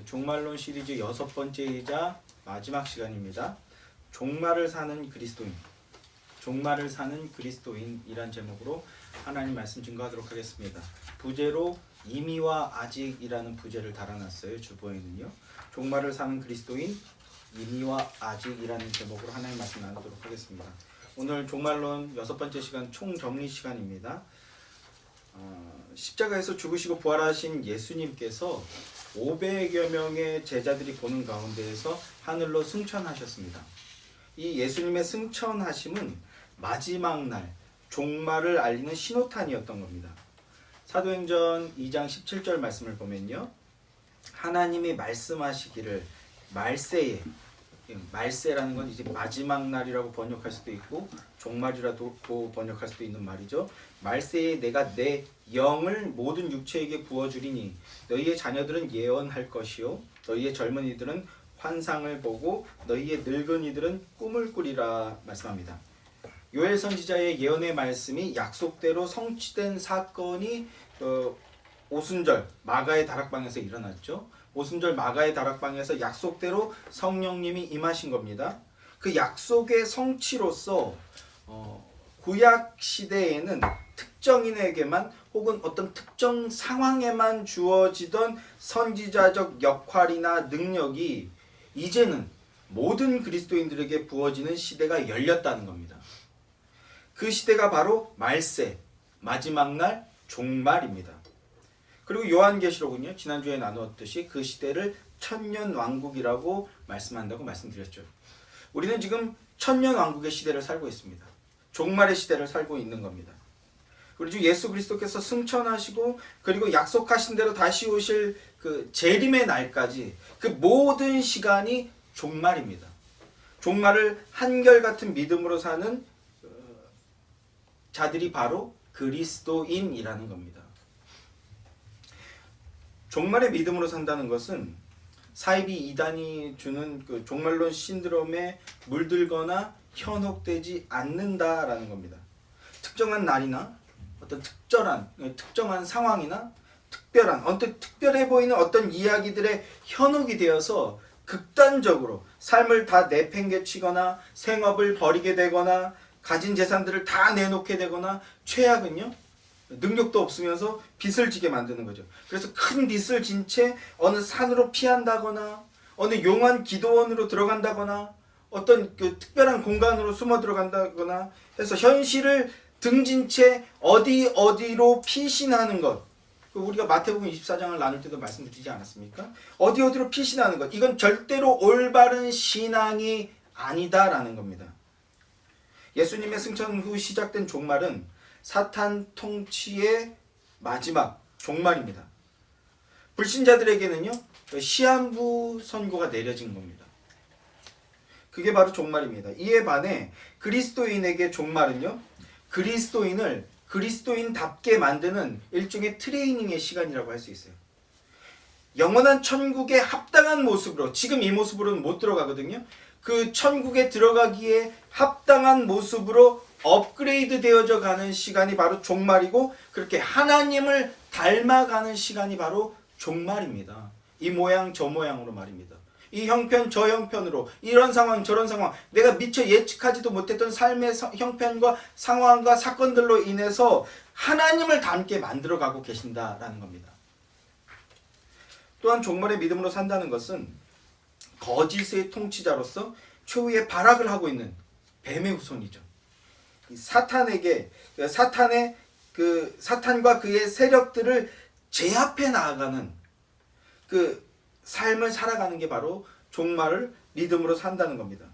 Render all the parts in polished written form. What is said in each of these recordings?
종말론 시리즈 6번째이자 마지막 시간입니다. 종말을 사는 그리스도인, 종말을 사는 그리스도인이란 제목으로 하나님 말씀 증거하도록 하겠습니다. 부제로 이미와 아직이라는 부제를 달아놨어요. 주보에는요. 종말을 사는 그리스도인, 이미와 아직이라는 제목으로 하나님 말씀 나누도록 하겠습니다. 오늘 종말론 6번째 시간 총정리 시간입니다. 십자가에서 죽으시고 부활하신 예수님께서 500여 명의 제자들이 보는 가운데에서 하늘로 승천하셨습니다. 이 예수님의 승천하심은 마지막 날 종말을 알리는 신호탄이었던 겁니다. 사도행전 2장 17절 말씀을 보면요, 하나님이 말씀하시기를 말세에, 말세라는 건 이제 마지막 날이라고 번역할 수도 있고 종말이라도 번역할 수도 있는 말이죠. 말세에 내가 내 영을 모든 육체에게 부어주리니 너희의 자녀들은 예언할 것이요 너희의 젊은이들은 환상을 보고 너희의 늙은이들은 꿈을 꾸리라 말씀합니다. 요엘 선지자의 예언의 말씀이 약속대로 성취된 사건이 오순절 마가의 다락방에서 일어났죠. 오순절 마가의 다락방에서 약속대로 성령님이 임하신 겁니다. 그 약속의 성취로서 구약 시대에는 특정인에게만 혹은 어떤 특정 상황에만 주어지던 선지자적 역할이나 능력이 이제는 모든 그리스도인들에게 부어지는 시대가 열렸다는 겁니다. 그 시대가 바로 말세, 마지막 날 종말입니다. 그리고 요한계시록은요, 지난주에 나누었듯이 그 시대를 천년왕국이라고 말씀한다고 말씀드렸죠. 우리는 지금 천년왕국의 시대를 살고 있습니다. 종말의 시대를 살고 있는 겁니다. 그리고 주 예수 그리스도께서 승천하시고 그리고 약속하신 대로 다시 오실 그 재림의 날까지 그 모든 시간이 종말입니다. 종말을 한결같은 믿음으로 사는 자들이 바로 그리스도인이라는 겁니다. 종말의 믿음으로 산다는 것은 사이비 이단이 주는 그 종말론 신드롬에 물들거나 현혹되지 않는다라는 겁니다. 특정한 날이나 어떤 특정한 상황이나 특별해 보이는 어떤 이야기들의 현혹이 되어서 극단적으로 삶을 다 내팽개치거나 생업을 버리게 되거나 가진 재산들을 다 내놓게 되거나 최악은요, 능력도 없으면서 빚을 지게 만드는 거죠. 그래서 큰 빚을 진 채 어느 산으로 피한다거나 어느 용한 기도원으로 들어간다거나 어떤 그 특별한 공간으로 숨어 들어간다거나 해서 현실을 등진 채 어디로 피신하는 것. 우리가 마태복음 24장을 나눌 때도 말씀드리지 않았습니까? 어디로 피신하는 것. 이건 절대로 올바른 신앙이 아니다라는 겁니다. 예수님의 승천 후 시작된 종말은 사탄 통치의 마지막 종말입니다. 불신자들에게는요, 시한부 선고가 내려진 겁니다. 그게 바로 종말입니다. 이에 반해 그리스도인에게 종말은요, 그리스도인을 그리스도인답게 만드는 일종의 트레이닝의 시간이라고 할 수 있어요. 영원한 천국에 합당한 모습으로, 지금 이 모습으로는 못 들어가거든요. 그 천국에 들어가기에 합당한 모습으로 업그레이드 되어져 가는 시간이 바로 종말이고, 그렇게 하나님을 닮아가는 시간이 바로 종말입니다. 이 모양 저 모양으로 말입니다. 이 형편 저 형편으로, 이런 상황 저런 상황, 내가 미처 예측하지도 못했던 삶의 형편과 상황과 사건들로 인해서 하나님을 닮게 만들어가고 계신다라는 겁니다. 또한 종말의 믿음으로 산다는 것은 거짓의 통치자로서 최후의 발악을 하고 있는 뱀의 후손이죠. 사탄과 그의 세력들을 제압해 나아가는 그 삶을 살아가는 게 바로 종말을 믿음으로 산다는 겁니다.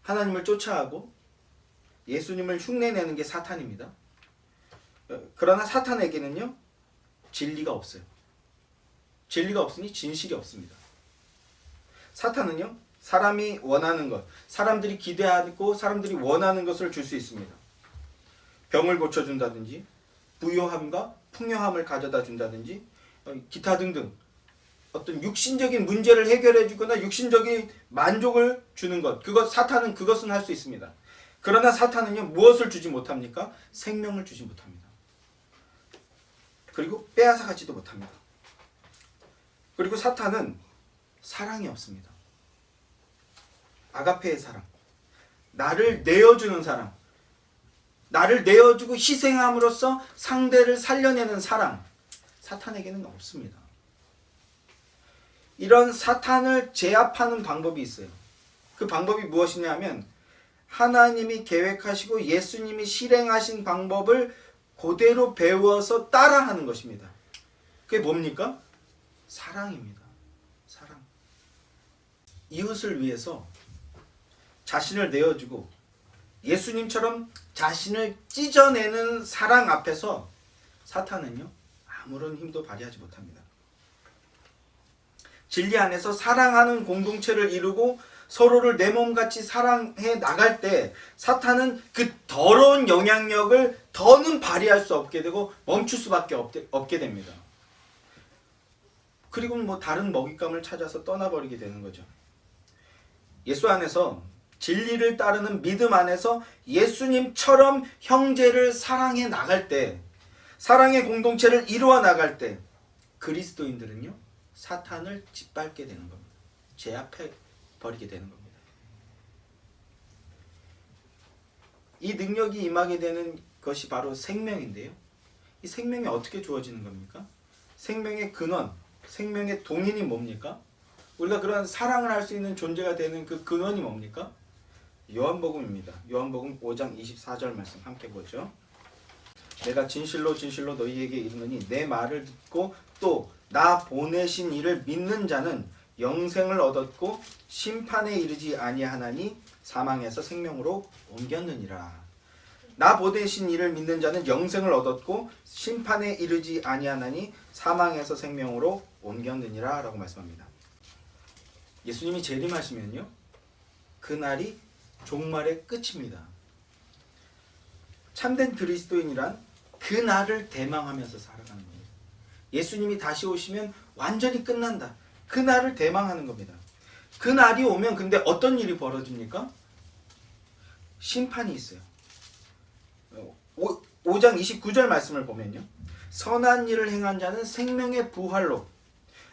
하나님을 쫓아하고 예수님을 흉내내는 게 사탄입니다. 그러나 사탄에게는요, 진리가 없어요. 진리가 없으니 진실이 없습니다. 사탄은요, 사람이 원하는 것, 사람들이 기대하고 사람들이 원하는 것을 줄 수 있습니다. 병을 고쳐준다든지, 부요함과 풍요함을 가져다 준다든지, 기타 등등 어떤 육신적인 문제를 해결해 주거나 육신적인 만족을 주는 것, 사탄은 그것은 할 수 있습니다. 그러나 사탄은요, 무엇을 주지 못합니까? 생명을 주지 못합니다. 그리고 빼앗아 가지도 못합니다. 그리고 사탄은 사랑이 없습니다. 아가페의 사랑, 나를 내어주는 사랑, 나를 내어주고 희생함으로써 상대를 살려내는 사랑, 사탄에게는 없습니다. 이런 사탄을 제압하는 방법이 있어요. 그 방법이 무엇이냐면 하나님이 계획하시고 예수님이 실행하신 방법을 그대로 배워서 따라하는 것입니다. 그게 뭡니까? 사랑입니다. 사랑. 이웃을 위해서 자신을 내어주고 예수님처럼 자신을 찢어내는 사랑 앞에서 사탄은요, 아무런 힘도 발휘하지 못합니다. 진리 안에서 사랑하는 공동체를 이루고 서로를 내 몸같이 사랑해 나갈 때 사탄은 그 더러운 영향력을 더는 발휘할 수 없게 되고 멈출 수밖에 없게 됩니다. 그리고 뭐 다른 먹잇감을 찾아서 떠나버리게 되는 거죠. 예수 안에서 진리를 따르는 믿음 안에서 예수님처럼 형제를 사랑해 나갈 때, 사랑의 공동체를 이루어 나갈 때 그리스도인들은요, 사탄을 짓밟게 되는 겁니다. 제압해 버리게 되는 겁니다. 이 능력이 임하게 되는 것이 바로 생명인데요. 이 생명이 어떻게 주어지는 겁니까? 생명의 근원, 생명의 동인이 뭡니까? 우리가 그런 사랑을 할 수 있는 존재가 되는 그 근원이 뭡니까? 요한복음입니다. 요한복음 5장 24절 말씀 함께 보죠. 내가 진실로 진실로 너희에게 이르노니 내 말을 듣고 또 나 보내신 이를 믿는 자는 영생을 얻었고 심판에 이르지 아니하나니 사망에서 생명으로 옮겼느니라. 나 보내신 이를 믿는 자는 영생을 얻었고 심판에 이르지 아니하나니 사망에서 생명으로 옮겼느니라 라고 말씀합니다. 예수님이 재림하시면요, 그날이 종말의 끝입니다. 참된 그리스도인이란 그날을 대망하면서 살아가는 거예요. 예수님이 다시 오시면 완전히 끝난다. 그날을 대망하는 겁니다. 그날이 오면 근데 어떤 일이 벌어집니까? 심판이 있어요. 5장 29절 말씀을 보면요, 선한 일을 행한 자는 생명의 부활로,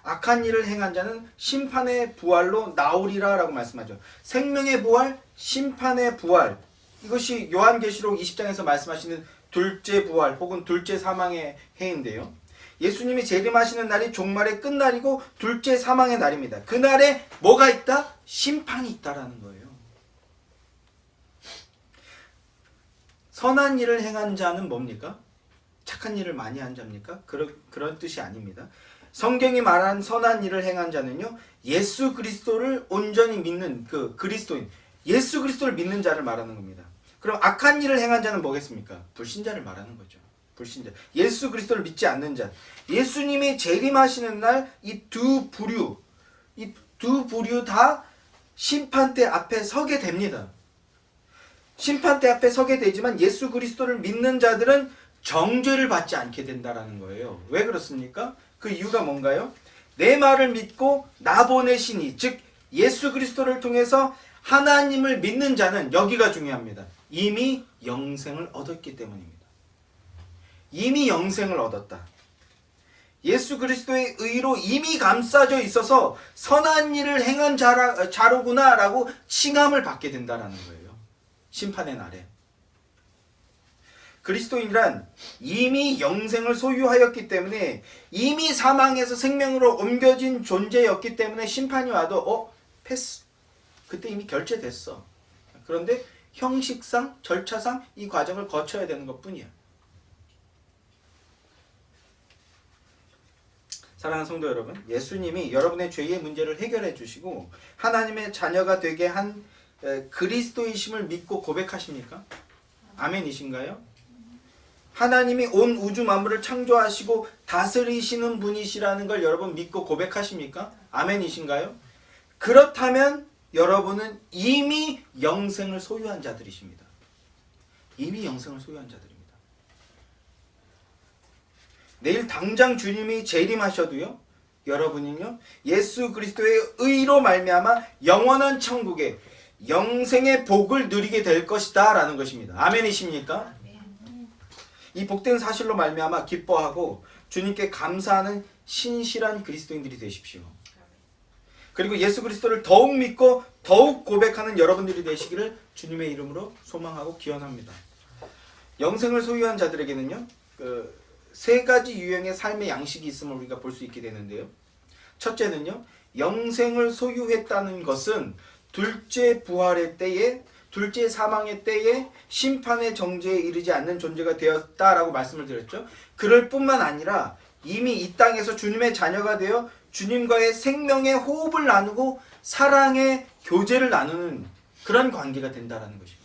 악한 일을 행한 자는 심판의 부활로 나오리라 라고 말씀하죠. 생명의 부활, 심판의 부활, 이것이 요한계시록 20장에서 말씀하시는 둘째 부활 혹은 둘째 사망의 해인데요, 예수님이 재림하시는 날이 종말의 끝날이고 둘째 사망의 날입니다. 그날에 뭐가 있다? 심판이 있다라는 거예요. 선한 일을 행한 자는 뭡니까? 착한 일을 많이 한 자입니까? 그런 뜻이 아닙니다. 성경이 말한 선한 일을 행한 자는요, 예수 그리스도를 온전히 믿는 그 그리스도인, 예수 그리스도를 믿는 자를 말하는 겁니다. 그럼 악한 일을 행한 자는 뭐겠습니까? 불신자를 말하는 거죠. 불신자. 예수 그리스도를 믿지 않는 자. 예수님이 재림하시는 날 이 두 부류 다 심판대 앞에 서게 됩니다. 심판대 앞에 서게 되지만 예수 그리스도를 믿는 자들은 정죄를 받지 않게 된다라는 거예요. 왜 그렇습니까? 그 이유가 뭔가요? 내 말을 믿고 나 보내시니, 즉 예수 그리스도를 통해서 하나님을 믿는 자는, 여기가 중요합니다, 이미 영생을 얻었기 때문입니다. 이미 영생을 얻었다. 예수 그리스도의 의로 이미 감싸져 있어서 선한 일을 행한 자로구나 라고 칭함을 받게 된다는 거예요. 심판의 날에. 그리스도인이란 이미 영생을 소유하였기 때문에, 이미 사망에서 생명으로 옮겨진 존재였기 때문에 심판이 와도 패스, 그때 이미 결제됐어. 그런데 형식상, 절차상 이 과정을 거쳐야 되는 것뿐이야. 사랑하는 성도 여러분, 예수님이 여러분의 죄의 문제를 해결해 주시고 하나님의 자녀가 되게 한 그리스도이심을 믿고 고백하십니까? 아멘이신가요? 하나님이 온 우주 만물을 창조하시고 다스리시는 분이시라는 걸 여러분 믿고 고백하십니까? 아멘이신가요? 그렇다면 여러분은 이미 영생을 소유한 자들이십니다. 이미 영생을 소유한 자들입니다. 내일 당장 주님이 재림하셔도요, 여러분은요, 예수 그리스도의 의로 말미암아 영원한 천국에 영생의 복을 누리게 될 것이다 라는 것입니다. 아멘이십니까? 이 복된 사실로 말미암아 기뻐하고 주님께 감사하는 신실한 그리스도인들이 되십시오. 그리고 예수 그리스도를 더욱 믿고 더욱 고백하는 여러분들이 되시기를 주님의 이름으로 소망하고 기원합니다. 영생을 소유한 자들에게는요, 세 가지 유형의 삶의 양식이 있음을 우리가 볼 수 있게 되는데요. 첫째는요, 영생을 소유했다는 것은 둘째 부활의 때에, 둘째 사망의 때에 심판의 정죄에 이르지 않는 존재가 되었다라고 말씀을 드렸죠. 그럴 뿐만 아니라 이미 이 땅에서 주님의 자녀가 되어 주님과의 생명의 호흡을 나누고 사랑의 교제를 나누는 그런 관계가 된다라는 것입니다.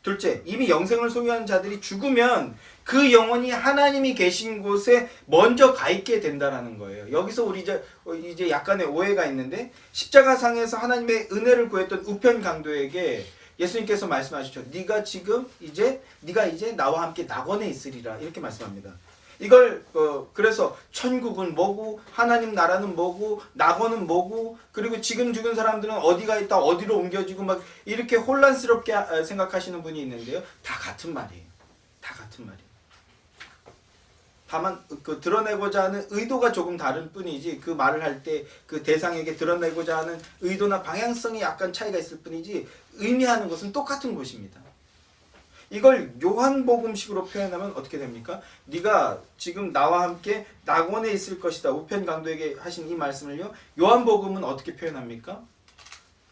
둘째, 이미 영생을 소유한 자들이 죽으면 그 영혼이 하나님이 계신 곳에 먼저 가 있게 된다라는 거예요. 여기서 우리 이제 약간의 오해가 있는데, 십자가상에서 하나님의 은혜를 구했던 우편 강도에게 예수님께서 말씀하시죠. 네가 이제 나와 함께 낙원에 있으리라, 이렇게 말씀합니다. 이걸 그래서 천국은 뭐고 하나님 나라는 뭐고 낙원은 뭐고, 그리고 지금 죽은 사람들은 어디가 있다 어디로 옮겨지고 막 이렇게 혼란스럽게 생각하시는 분이 있는데요. 다 같은 말이에요. 다 같은 말이에요. 다만 드러내고자 하는 의도가 조금 다른 뿐이지, 그 말을 할 때 그 대상에게 드러내고자 하는 의도나 방향성이 약간 차이가 있을 뿐이지 의미하는 것은 똑같은 것입니다. 이걸 요한복음식으로 표현하면 어떻게 됩니까? 네가 지금 나와 함께 낙원에 있을 것이다. 우편 강도에게 하신 이 말씀을요, 요한복음은 어떻게 표현합니까?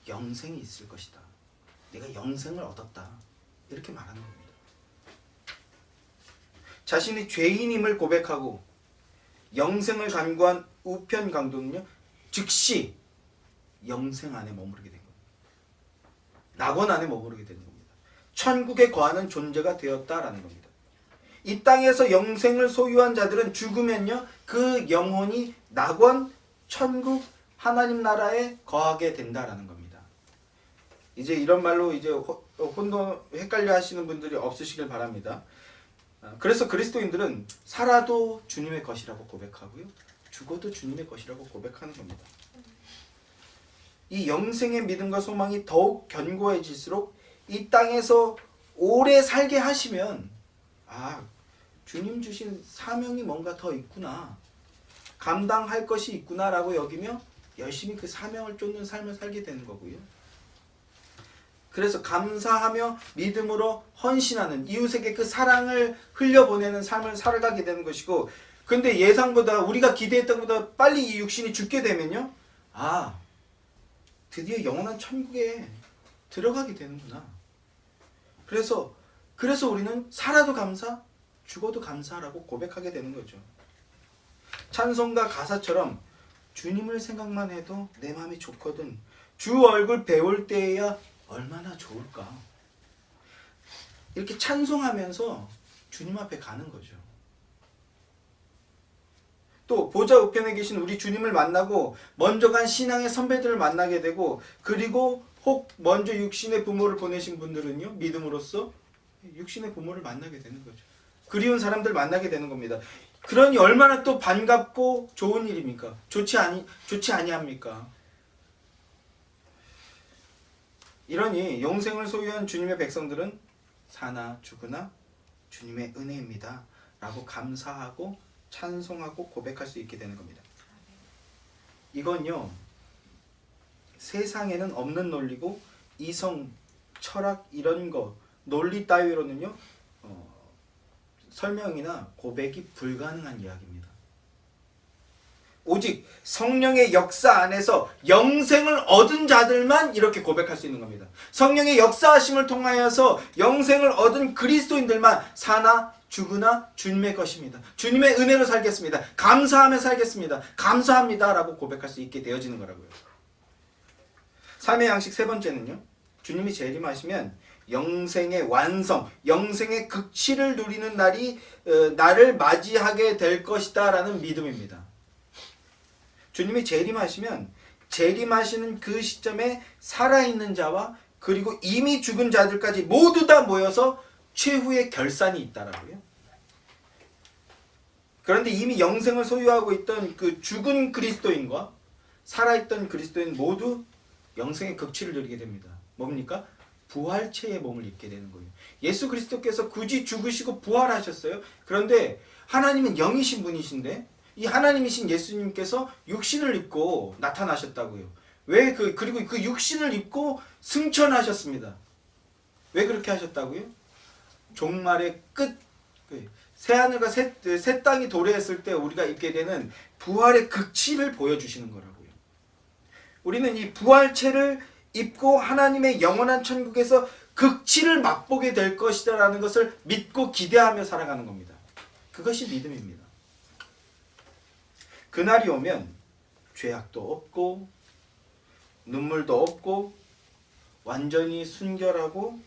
영생이 있을 것이다. 내가 영생을 얻었다. 이렇게 말하는 겁니다. 자신이 죄인임을 고백하고 영생을 간구한 우편 강도는요, 즉시 영생 안에 머무르게 된 겁니다. 낙원 안에 머무르게 되는 겁니다. 천국에 거하는 존재가 되었다라는 겁니다. 이 땅에서 영생을 소유한 자들은 죽으면요, 그 영혼이 낙원, 천국, 하나님 나라에 거하게 된다라는 겁니다. 이제 이런 말로 이제 헷갈려 하시는 분들이 없으시길 바랍니다. 그래서 그리스도인들은 살아도 주님의 것이라고 고백하고요, 죽어도 주님의 것이라고 고백하는 겁니다. 이 영생의 믿음과 소망이 더욱 견고해질수록 이 땅에서 오래 살게 하시면, 주님 주신 사명이 뭔가 더 있구나, 감당할 것이 있구나 라고 여기며 열심히 그 사명을 쫓는 삶을 살게 되는 거고요. 그래서 감사하며 믿음으로 헌신하는, 이웃에게 그 사랑을 흘려보내는 삶을 살아가게 되는 것이고, 근데 예상보다, 우리가 기대했던 것보다 빨리 이 육신이 죽게 되면요, 드디어 영원한 천국에 들어가게 되는구나. 그래서 우리는 살아도 감사, 죽어도 감사라고 고백하게 되는 거죠. 찬송가 가사처럼 주님을 생각만 해도 내 마음이 좋거든, 주 얼굴 배울 때에야 얼마나 좋을까. 이렇게 찬송하면서 주님 앞에 가는 거죠. 또 보좌 우편에 계신 우리 주님을 만나고 먼저 간 신앙의 선배들을 만나게 되고, 그리고 혹 먼저 육신의 부모를 보내신 분들은요, 믿음으로써 육신의 부모를 만나게 되는 거죠. 그리운 사람들 만나게 되는 겁니다. 그러니 얼마나 또 반갑고 좋은 일입니까? 좋지 아니합니까? 이러니 영생을 소유한 주님의 백성들은 사나 죽으나 주님의 은혜입니다 라고 감사하고 찬송하고 고백할 수 있게 되는 겁니다. 이건요, 세상에는 없는 논리고 이성, 철학 이런 거 논리 따위로는요 설명이나 고백이 불가능한 이야기입니다. 오직 성령의 역사 안에서 영생을 얻은 자들만 이렇게 고백할 수 있는 겁니다. 성령의 역사하심을 통하여서 영생을 얻은 그리스도인들만 사나 죽으나 주님의 것입니다. 주님의 은혜로 살겠습니다. 감사하며 살겠습니다. 감사합니다 라고 고백할 수 있게 되어지는 거라고요. 삶의 양식 세 번째는요, 주님이 재림하시면 영생의 완성, 영생의 극치를 누리는 날이 나를 맞이하게 될 것이다 라는 믿음입니다. 주님이 재림하시면 재림하시는 그 시점에 살아있는 자와 그리고 이미 죽은 자들까지 모두 다 모여서 최후의 결산이 있다라고요. 그런데 이미 영생을 소유하고 있던 그 죽은 그리스도인과 살아있던 그리스도인 모두 영생의 극치를 누리게 됩니다. 뭡니까? 부활체의 몸을 입게 되는 거예요. 예수 그리스도께서 굳이 죽으시고 부활하셨어요. 그런데 하나님은 영이신 분이신데 이 하나님이신 예수님께서 육신을 입고 나타나셨다고요. 왜 그리고 그 육신을 입고 승천하셨습니다. 왜 그렇게 하셨다고요? 종말의 끝, 새하늘과 새 땅이 도래했을 때 우리가 입게 되는 부활의 극치를 보여주시는 거라고요. 우리는 이 부활체를 입고 하나님의 영원한 천국에서 극치를 맛보게 될 것이다라는 것을 믿고 기대하며 살아가는 겁니다. 그것이 믿음입니다. 그날이 오면 죄악도 없고 눈물도 없고 완전히 순결하고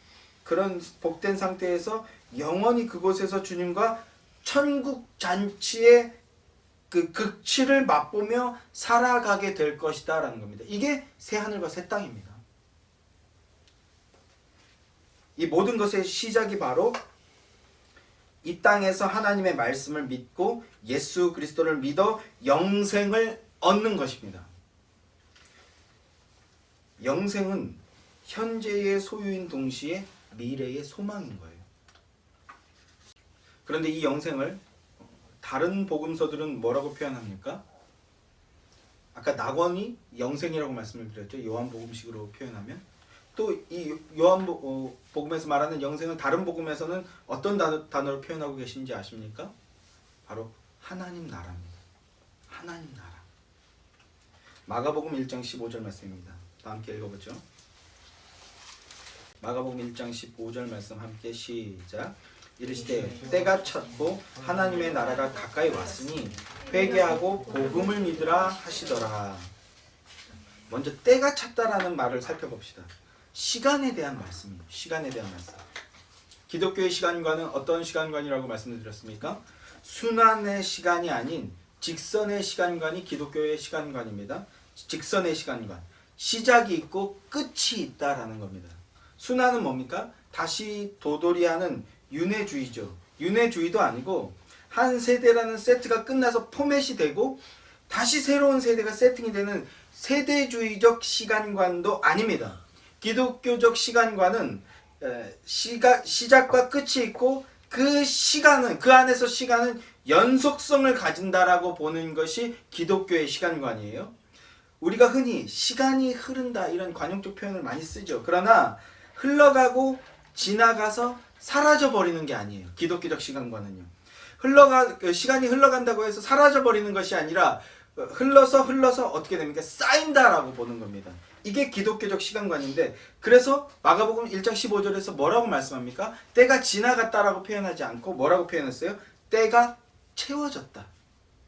그런 복된 상태에서 영원히 그곳에서 주님과 천국 잔치의 그 극치를 맛보며 살아가게 될 것이다 라는 겁니다. 이게 새 하늘과 새 땅입니다. 이 모든 것의 시작이 바로 이 땅에서 하나님의 말씀을 믿고 예수 그리스도를 믿어 영생을 얻는 것입니다. 영생은 현재의 소유인 동시에 미래의 소망인 거예요. 그런데 이 영생을 다른 복음서들은 뭐라고 표현합니까? 아까 낙원이 영생이라고 말씀을 드렸죠. 요한복음식으로 표현하면. 또 이 요한복음에서 말하는 영생은 다른 복음에서는 어떤 단어로 표현하고 계신지 아십니까? 바로 하나님 나라입니다. 하나님 나라. 마가복음 1장 15절 말씀입니다. 다 함께 읽어보죠. 마가복음 1장 15절 말씀 함께 시작. 이르시되 때가 찼고 하나님의 나라가 가까이 왔으니 회개하고 복음을 믿으라 하시더라. 먼저 때가 찼다라는 말을 살펴봅시다. 시간에 대한 말씀이에요. 시간에 대한 말씀. 기독교의 시간관은 어떤 시간관이라고 말씀을 드렸습니까? 순환의 시간이 아닌 직선의 시간관이 기독교의 시간관입니다. 직선의 시간관. 시작이 있고 끝이 있다라는 겁니다. 순환은 뭡니까? 다시 도돌이하는 윤회주의죠. 윤회주의도 아니고 한 세대라는 세트가 끝나서 포맷이 되고 다시 새로운 세대가 세팅이 되는 세대주의적 시간관도 아닙니다. 기독교적 시간관은 시작과 끝이 있고 그 시간은 그 안에서 시간은 연속성을 가진다라고 보는 것이 기독교의 시간관이에요. 우리가 흔히 시간이 흐른다 이런 관용적 표현을 많이 쓰죠. 그러나 흘러가고 지나가서 사라져 버리는 게 아니에요. 기독교적 시간관은요. 시간이 흘러간다고 해서 사라져 버리는 것이 아니라 흘러서 어떻게 됩니까? 쌓인다라고 보는 겁니다. 이게 기독교적 시간관인데 그래서 마가복음 1장 15절에서 뭐라고 말씀합니까? 때가 지나갔다라고 표현하지 않고 뭐라고 표현했어요? 때가 채워졌다.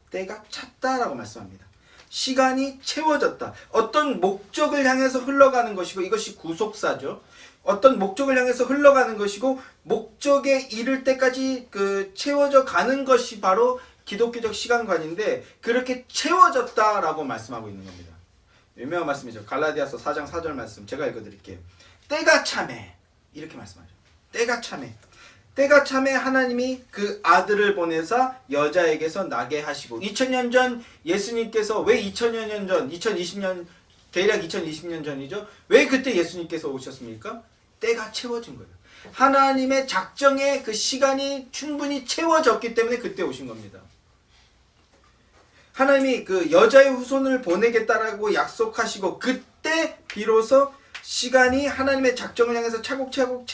때가 찼다라고 말씀합니다. 시간이 채워졌다. 어떤 목적을 향해서 흘러가는 것이고 이것이 구속사죠. 어떤 목적을 향해서 흘러가는 것이고 목적에 이를 때까지 채워져 가는 것이 바로 기독교적 시간관인데 그렇게 채워졌다라고 말씀하고 있는 겁니다. 유명한 말씀이죠. 갈라디아서 4장 4절 말씀 제가 읽어드릴게요. 때가 참에 이렇게 말씀하죠. 때가 참에 때가 참에 하나님이 그 아들을 보내사 여자에게서 나게 하시고 2000년 전 예수님께서 왜 2000년 전 2020년 대략 2020년 전이죠. 왜 그때 예수님께서 오셨습니까? 때가 채워진 거예요. 하나님의 작정의 그 시간이 충분히 채워졌기 때문에 그때 오신 겁니다. 하나님이 그 여자의 후손을 보내겠다라고 약속하시고 그때 비로소 시간이 하나님의 작정을 향해서 차곡차곡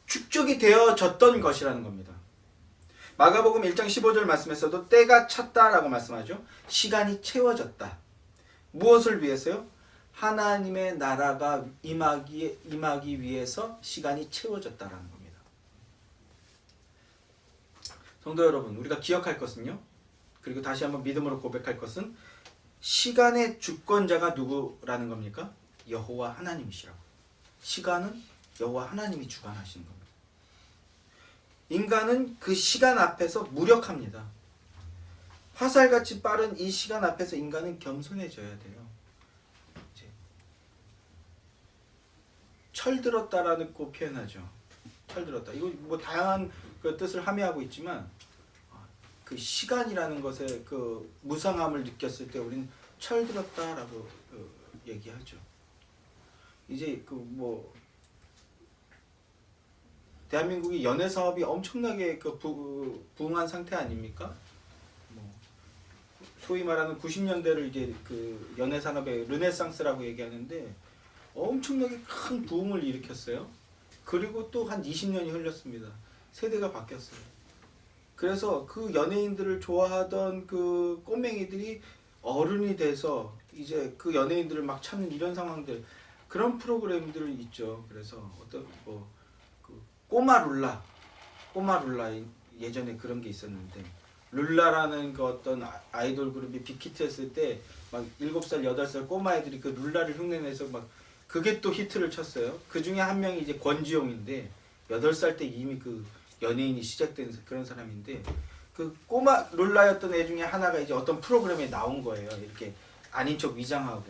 축적이 되어졌던 것이라는 겁니다. 마가복음 1장 15절 말씀에서도 때가 찼다라고 말씀하죠. 시간이 채워졌다. 무엇을 위해서요? 하나님의 나라가 임하기 위해서 시간이 채워졌다라는 겁니다. 성도 여러분, 우리가 기억할 것은요. 그리고 다시 한번 믿음으로 고백할 것은 시간의 주권자가 누구라는 겁니까? 여호와 하나님이시라고. 시간은 여호와 하나님이 주관하시는 겁니다. 인간은 그 시간 앞에서 무력합니다. 화살같이 빠른 이 시간 앞에서 인간은 겸손해져야 돼요. 철들었다라는 거 표현하죠. 철들었다. 이거 뭐 다양한 그 뜻을 함의하고 있지만 그 시간이라는 것의 그 무상함을 느꼈을 때 우리는 철들었다라고 얘기하죠. 이제 그 뭐 대한민국이 연애 사업이 엄청나게 그 부흥한 상태 아닙니까? 뭐 소위 말하는 90년대를 이제 그 연예 산업의 르네상스라고 얘기하는데 엄청나게 큰 부흥을 일으켰어요. 그리고 또 한 20년이 흘렀습니다. 세대가 바뀌었어요. 그래서 그 연예인들을 좋아하던 그 꼬맹이들이 어른이 돼서 이제 그 연예인들을 막 찾는 이런 상황들, 그런 프로그램들이 있죠. 그래서 어떤 그 꼬마 룰라 예전에 그런 게 있었는데, 룰라라는 그 어떤 아이돌 그룹이 빅히트했을 때 막 7살 8살 꼬마애들이 그 룰라를 흉내내서 막 그게 또 히트를 쳤어요. 그 중에 한 명이 이제 권지용인데 8살 때 이미 그 연예인이 시작된 그런 사람인데, 그 꼬마 룰라였던 애 중에 하나가 이제 어떤 프로그램에 나온 거예요. 이렇게 아닌 척 위장하고.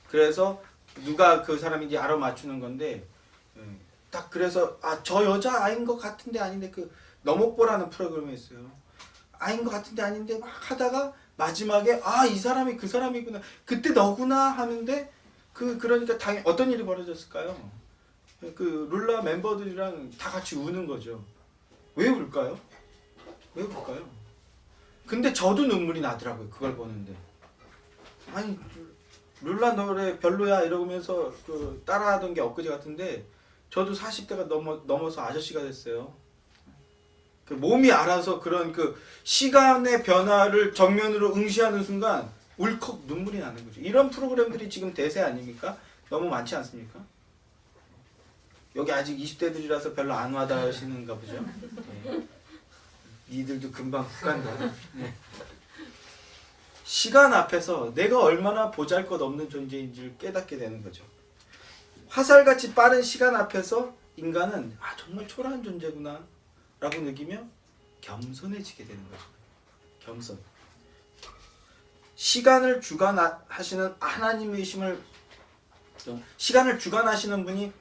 그래서 누가 그 사람인지 알아맞추는 건데, 딱 그래서 저 여자 아인 것 같은데 아닌데, 그 너목보라는 프로그램이 있어요. 아닌 것 같은데 아닌데 막 하다가 마지막에 이 사람이 그 사람이구나, 그때 너구나 하는데, 그러니까 당연히 어떤 일이 벌어졌을까요? 그 룰라 멤버들이랑 다 같이 우는 거죠. 왜 울까요? 왜 울까요? 근데 저도 눈물이 나더라고요. 그걸 보는데. 아니, 룰라 노래 별로야 이러면서 그 따라하던 게 엊그제 같은데, 저도 40대가 넘어서 아저씨가 됐어요. 그 몸이 알아서 그런 그 시간의 변화를 정면으로 응시하는 순간 울컥 눈물이 나는 거죠. 이런 프로그램들이 지금 대세 아닙니까? 너무 많지 않습니까? 여기 아직 20대들이라서 별로 안 와닿으시는가 보죠. 네. 니들도 금방 훅 간다. 네. 시간 앞에서 내가 얼마나 보잘것없는 존재인지를 깨닫게 되는 거죠. 화살같이 빠른 시간 앞에서 인간은 정말 초라한 존재구나 라고 느끼며 겸손해지게 되는 거죠. 겸손. 시간을 주관하시는 하나님이심을, 시간을 주관하시는 분이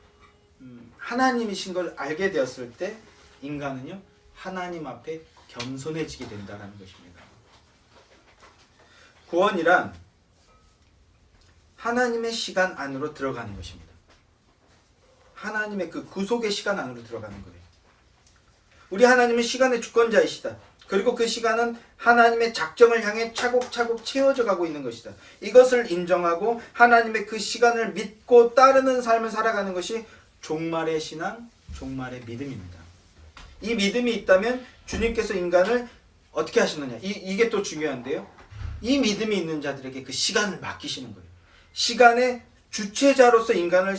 하나님이신 걸 알게 되었을 때 인간은요, 하나님 앞에 겸손해지게 된다는 것입니다. 구원이란 하나님의 시간 안으로 들어가는 것입니다. 하나님의 그 구속의 시간 안으로 들어가는 거예요. 우리 하나님은 시간의 주권자이시다. 그리고 그 시간은 하나님의 작정을 향해 차곡차곡 채워져 가고 있는 것이다. 이것을 인정하고 하나님의 그 시간을 믿고 따르는 삶을 살아가는 것이 종말의 신앙, 종말의 믿음입니다. 이 믿음이 있다면 주님께서 인간을 어떻게 하시느냐, 이게 또 중요한데요. 이 믿음이 있는 자들에게 그 시간을 맡기시는 거예요. 시간의 주체자로서 인간을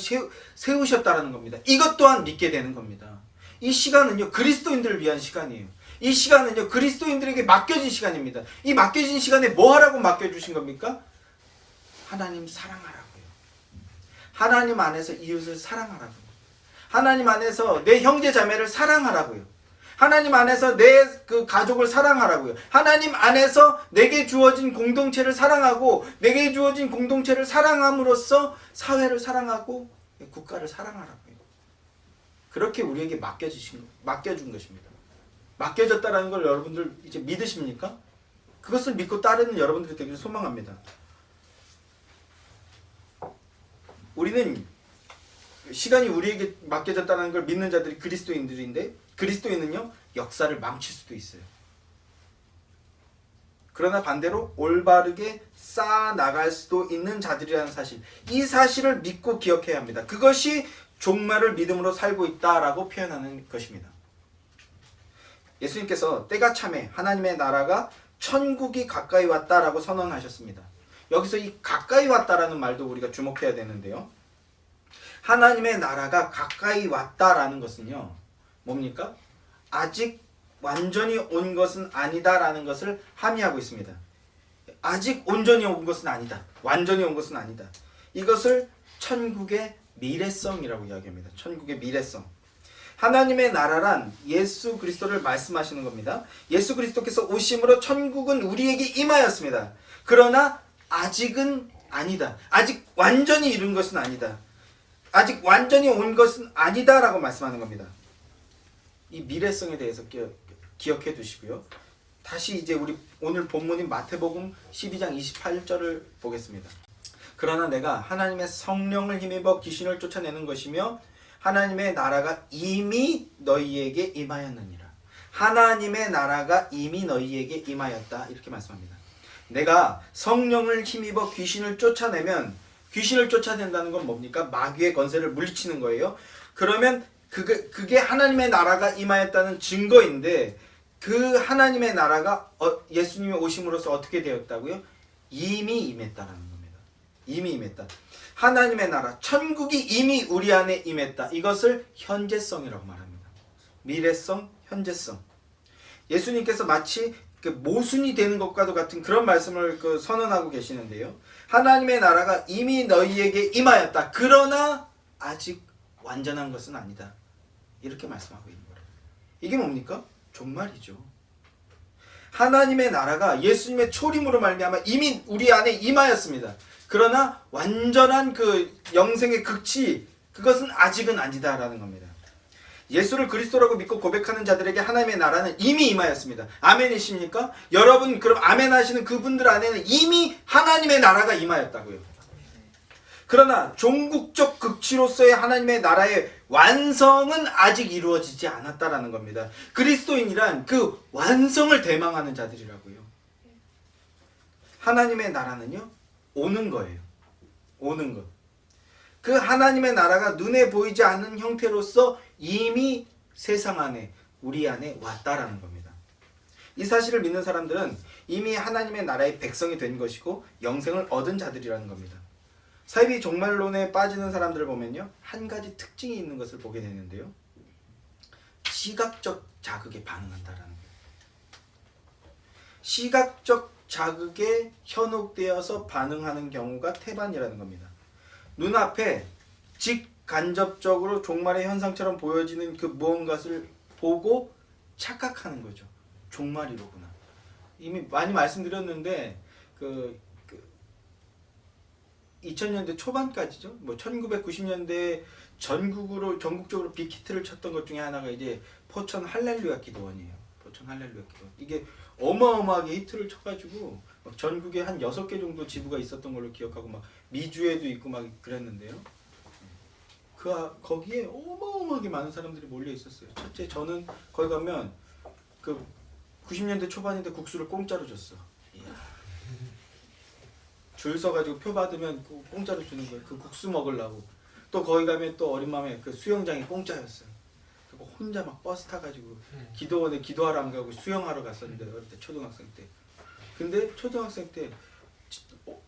세우셨다는 겁니다. 이것 또한 믿게 되는 겁니다. 이 시간은요, 그리스도인들을 위한 시간이에요. 이 시간은요, 그리스도인들에게 맡겨진 시간입니다. 이 맡겨진 시간에 뭐 하라고 맡겨주신 겁니까? 하나님 사랑하라고요. 하나님 안에서 이웃을 사랑하라고요. 하나님 안에서 내 형제 자매를 사랑하라고요. 하나님 안에서 내 그 가족을 사랑하라고요. 하나님 안에서 내게 주어진 공동체를 사랑하고, 내게 주어진 공동체를 사랑함으로써 사회를 사랑하고 국가를 사랑하라고요. 그렇게 우리에게 맡겨준 것입니다. 맡겨졌다라는 걸 여러분들 이제 믿으십니까? 그것을 믿고 따르는 여러분들이 되기를 소망합니다. 우리는 시간이 우리에게 맡겨졌다는 걸 믿는 자들이 그리스도인들인데, 그리스도인은요, 역사를 망칠 수도 있어요. 그러나 반대로 올바르게 쌓아나갈 수도 있는 자들이라는 사실, 이 사실을 믿고 기억해야 합니다. 그것이 종말을 믿음으로 살고 있다라고 표현하는 것입니다. 예수님께서 때가 차매 하나님의 나라가 천국이 가까이 왔다라고 선언하셨습니다. 여기서 이 가까이 왔다라는 말도 우리가 주목해야 되는데요. 하나님의 나라가 가까이 왔다라는 것은요, 뭡니까? 아직 완전히 온 것은 아니다라는 것을 함의하고 있습니다. 아직 온전히 온 것은 아니다. 완전히 온 것은 아니다. 이것을 천국의 미래성이라고 이야기합니다. 천국의 미래성. 하나님의 나라란 예수 그리스도를 말씀하시는 겁니다. 예수 그리스도께서 오심으로 천국은 우리에게 임하였습니다. 그러나 아직은 아니다. 아직 완전히 이룬 것은 아니다. 아직 완전히 온 것은 아니다라고 말씀하는 겁니다. 이 미래성에 대해서 기억해 두시고요. 다시 이제 우리 오늘 본문인 마태복음 12장 28절을 보겠습니다. 그러나 내가 하나님의 성령을 힘입어 귀신을 쫓아내는 것이며 하나님의 나라가 이미 너희에게 임하였느니라. 하나님의 나라가 이미 너희에게 임하였다. 이렇게 말씀합니다. 내가 성령을 힘입어 귀신을 쫓아내면, 귀신을 쫓아낸다는 건 뭡니까? 마귀의 권세를 물리치는 거예요. 그러면 그게 하나님의 나라가 임하였다는 증거인데, 그 하나님의 나라가 예수님이 오심으로써 어떻게 되었다고요? 이미 임했다라는 겁니다. 이미 임했다. 하나님의 나라, 천국이 이미 우리 안에 임했다. 이것을 현재성이라고 말합니다. 미래성, 현재성. 예수님께서 마치 모순이 되는 것과도 같은 그런 말씀을 선언하고 계시는데요. 하나님의 나라가 이미 너희에게 임하였다. 그러나 아직 완전한 것은 아니다. 이렇게 말씀하고 있는 거예요. 이게 뭡니까? 종말이죠. 하나님의 나라가 예수님의 초림으로 말미암아 이미 우리 안에 임하였습니다. 그러나 완전한 그 영생의 극치, 그것은 아직은 아니다라는 겁니다. 예수를 그리스도라고 믿고 고백하는 자들에게 하나님의 나라는 이미 임하였습니다. 아멘이십니까? 여러분, 그럼 아멘 하시는 그분들 안에는 이미 하나님의 나라가 임하였다고요. 그러나 종국적 극치로서의 하나님의 나라의 완성은 아직 이루어지지 않았다라는 겁니다. 그리스도인이란 그 완성을 대망하는 자들이라고요. 하나님의 나라는요, 오는 거예요. 오는 것. 그 하나님의 나라가 눈에 보이지 않는 형태로서 이미 세상 안에, 우리 안에 왔다라는 겁니다. 이 사실을 믿는 사람들은 이미 하나님의 나라의 백성이 된 것이고 영생을 얻은 자들이라는 겁니다. 사이비 종말론에 빠지는 사람들을 보면요, 한 가지 특징이 있는 것을 보게 되는데요. 시각적 자극에 반응한다라는 거예요. 시각적 자극에 현혹되어서 반응하는 경우가 태반이라는 겁니다. 눈앞에 직간접적으로 종말의 현상처럼 보여지는 그 무언가를 보고 착각하는 거죠. 종말이로구나. 이미 많이 말씀드렸는데 2000년대 초반까지죠. 1990년대 전국적으로 빅히트를 쳤던 것 중에 하나가 이제 포천 할렐루야 기도원이에요. 포천 할렐루야 기도원. 이게 어마어마하게 히트를 쳐가지고 막 전국에 한 6개 정도 지부가 있었던 걸로 기억하고, 막 미주에도 있고 막 그랬는데요. 거기에 어마어마하게 많은 사람들이 몰려 있었어요. 첫째, 저는 거기 가면 90년대 초반인데 국수를 공짜로 줬어. 줄 서가지고 표 받으면 공짜로 주는 거예요. 그 국수 먹으려고. 또 거기 가면 또 어린 마음에 그 수영장이 공짜였어요. 혼자 막 버스 타가지고 기도원에 기도하러 안 가고 수영하러 갔었는데, 어릴 때 초등학생 때. 근데 초등학생 때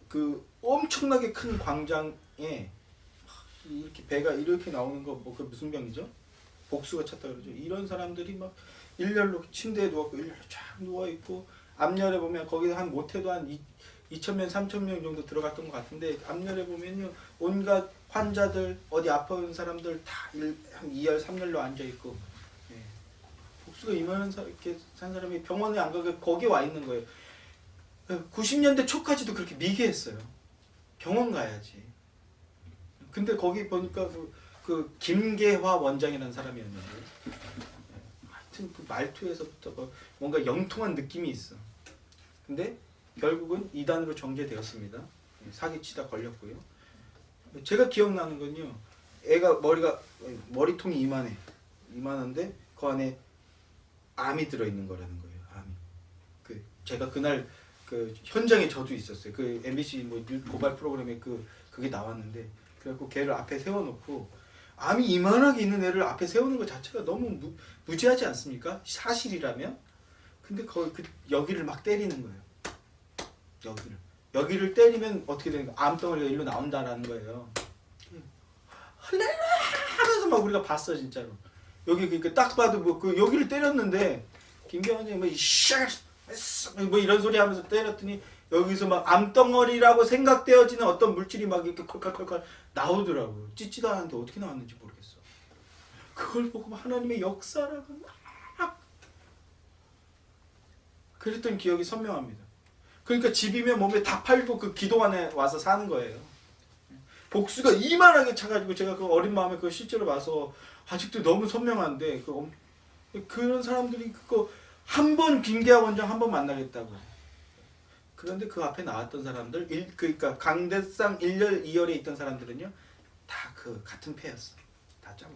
그 엄청나게 큰 광장에 이렇게 배가 이렇게 나오는 거, 그 무슨 병이죠? 복수가 찼다 그러죠. 이런 사람들이 막 일렬로 침대에 누웠고 일렬로 쫙 누워 있고, 앞열에 보면 거기서 한 못해도 한 2,000명, 3,000명 정도 들어갔던 것 같은데, 앞열에 보면요, 온갖 환자들, 어디 아파온 사람들 다 한 2열, 3열로 앉아 있고, 복수가 이만한 이렇게 산 사람이 병원에 안 가고 거기에 와 있는 거예요. 90년대 초까지도 그렇게 미개했어요. 병원 가야지. 근데 거기 보니까 그 김계화 원장이라는 사람이었는데, 하여튼 그 말투에서부터 뭔가 영통한 느낌이 있어. 근데 결국은 이단으로 정죄되었습니다. 사기치다 걸렸고요. 제가 기억나는 건요, 애가 머리통이 이만한데 그 안에 암이 들어있는 거라는 거예요. 암이. 제가 그날 그 현장에 저도 있었어요. 그 MBC 고발 프로그램에 그게 나왔는데, 그래갖고 걔를 앞에 세워놓고, 암이 이만하게 있는 애를 앞에 세우는 것 자체가 너무 무지하지 않습니까? 사실이라면. 근데 여기를 막 때리는 거예요. 여기를 때리면 어떻게 되는 거야? 암덩어리가 일로 나온다라는 거예요. 할렐루야 하면서 막 우리가 봤어, 진짜로. 여기 그러니까 딱 봐도 여기를 때렸는데, 김경환이 뭐 이런 소리 하면서 때렸더니 여기서 막 암덩어리라고 생각되어지는 어떤 물질이 막 이렇게 콜칼콜칼 나오더라고요. 찢지도 않았는데 어떻게 나왔는지 모르겠어. 그걸 보고 하나님의 역사라고 막 그랬던 기억이 선명합니다. 그러니까 집이면 몸에 다 팔고 그 기도원에 와서 사는 거예요. 복수가 이만하게 차가지고, 제가 그 어린 마음에 그거 실제로 봐서 아직도 너무 선명한데, 그런 사람들이 그거 한 번, 김계하 원장 한 번 만나겠다고. 그런데 그 앞에 나왔던 사람들, 그러니까 강대상 1열, 2열에 있던 사람들은요, 다 같은 패였어. 다 짜고.